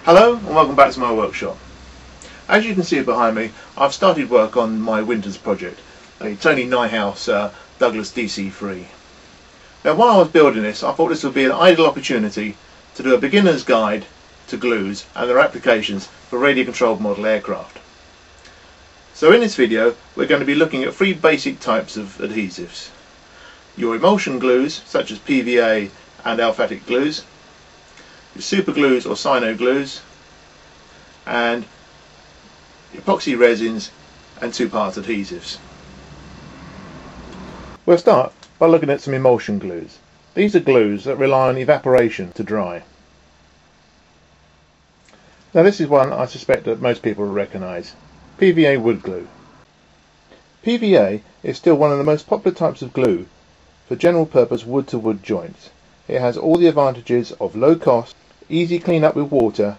Hello and welcome back to my workshop. As you can see behind me, I've started work on my winter's project, a Tony Nyhouse Douglas DC3. Now while I was building this, I thought this would be an ideal opportunity to do a beginner's guide to glues and their applications for radio controlled model aircraft. So in this video we're going to be looking at three basic types of adhesives. Your emulsion glues such as PVA and aliphatic glues, your super glues or cyano glues, and epoxy resins and two-part adhesives. We'll start by looking at some emulsion glues. These are glues that rely on evaporation to dry. Now this is one I suspect that most people will recognise. PVA wood glue. PVA is still one of the most popular types of glue for general purpose wood-to-wood joints. It has all the advantages of low cost, easy clean up with water,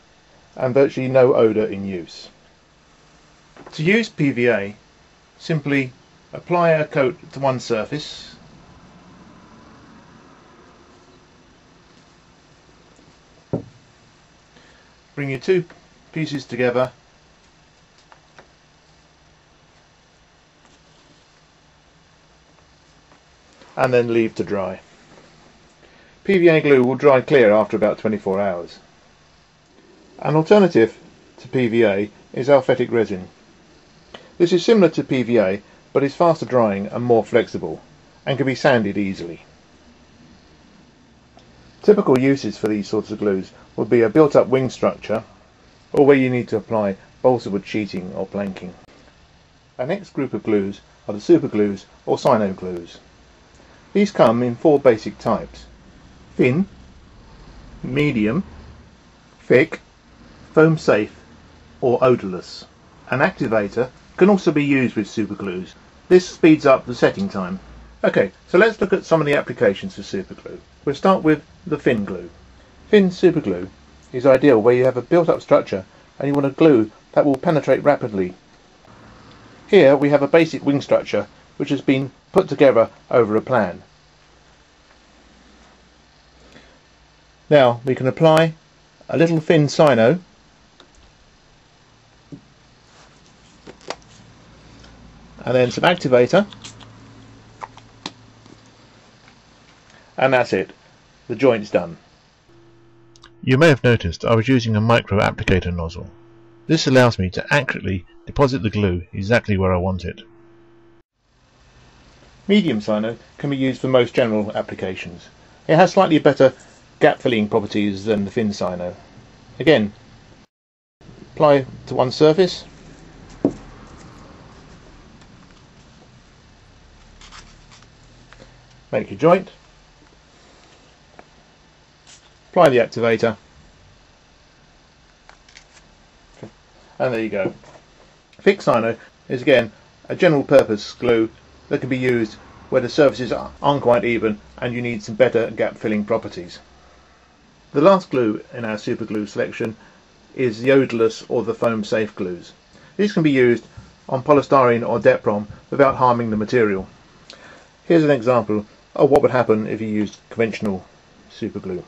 and virtually no odour in use. To use PVA, simply apply a coat to one surface, bring your two pieces together, and then leave to dry. PVA glue will dry clear after about 24 hours. An alternative to PVA is aliphatic resin. This is similar to PVA but is faster drying and more flexible and can be sanded easily. Typical uses for these sorts of glues would be a built-up wing structure or where you need to apply balsa wood sheeting or planking. Our next group of glues are the super glues or cyano glues. These come in four basic types: thin, medium, thick, foam safe or odourless. An activator can also be used with super glues. This speeds up the setting time. Okay, so let's look at some of the applications for super glue. We'll start with the thin glue. Thin super glue is ideal where you have a built-up structure and you want a glue that will penetrate rapidly. Here we have a basic wing structure which has been put together over a plan. Now we can apply a little thin cyano and then some activator, and that's it. The joint's done. You may have noticed I was using a micro applicator nozzle. This allows me to accurately deposit the glue exactly where I want it. Medium cyano can be used for most general applications. It has slightly better gap filling properties than the thin cyano. Again, apply to one surface, make your joint, apply the activator, and there you go. Thick cyano is again a general purpose glue that can be used where the surfaces aren't quite even and you need some better gap filling properties. The last glue in our super glue selection is the odourless or the foam safe glues. These can be used on polystyrene or Deprom without harming the material. Here's an example of what would happen if you used conventional super glue.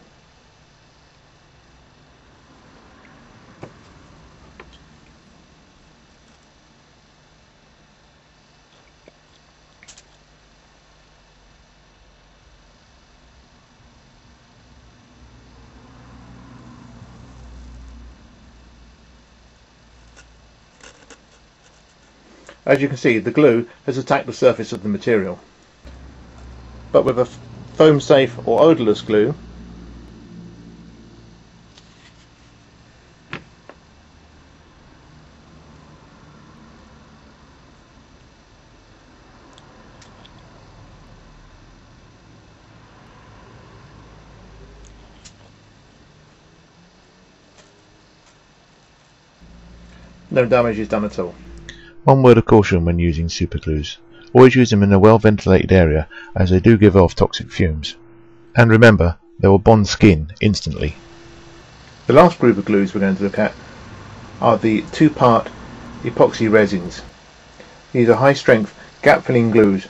As you can see, the glue has attacked the surface of the material. But with a foam safe or odourless glue, no damage is done at all. One word of caution when using super glues. Always use them in a well ventilated area as they do give off toxic fumes. And remember, they will bond skin instantly. The last group of glues we're going to look at are the two-part epoxy resins. These are high strength gap filling glues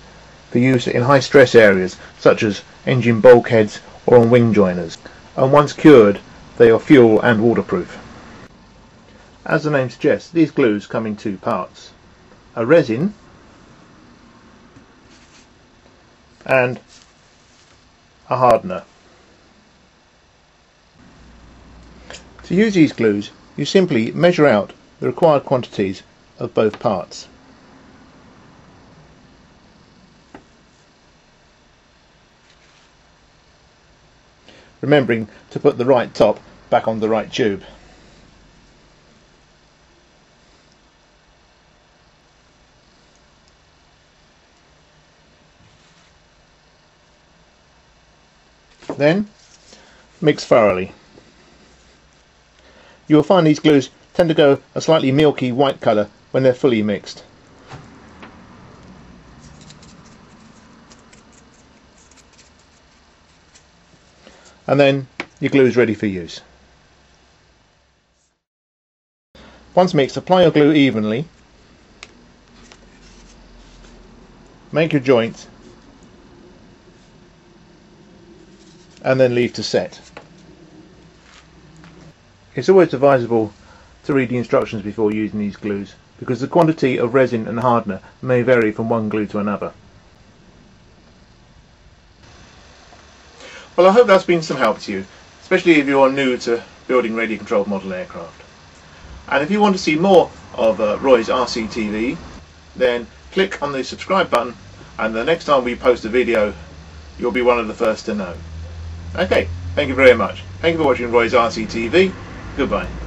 for use in high stress areas such as engine bulkheads or on wing joiners, and once cured they are fuel and waterproof. As the name suggests, these glues come in two parts: a resin and a hardener. To use these glues, you simply measure out the required quantities of both parts. Remembering to put the right top back on the right tube. Then mix thoroughly. You will find these glues tend to go a slightly milky white colour when they're fully mixed. And then your glue is ready for use. Once mixed, apply your glue evenly, make your joint, and then leave to set. It's always advisable to read the instructions before using these glues, because the quantity of resin and hardener may vary from one glue to another. Well, I hope that's been some help to you, especially if you are new to building radio controlled model aircraft. And if you want to see more of Roy's RCTV, then click on the subscribe button, and the next time we post a video you'll be one of the first to know. Okay, thank you very much. Thank you for watching Roy's RCTV. Goodbye.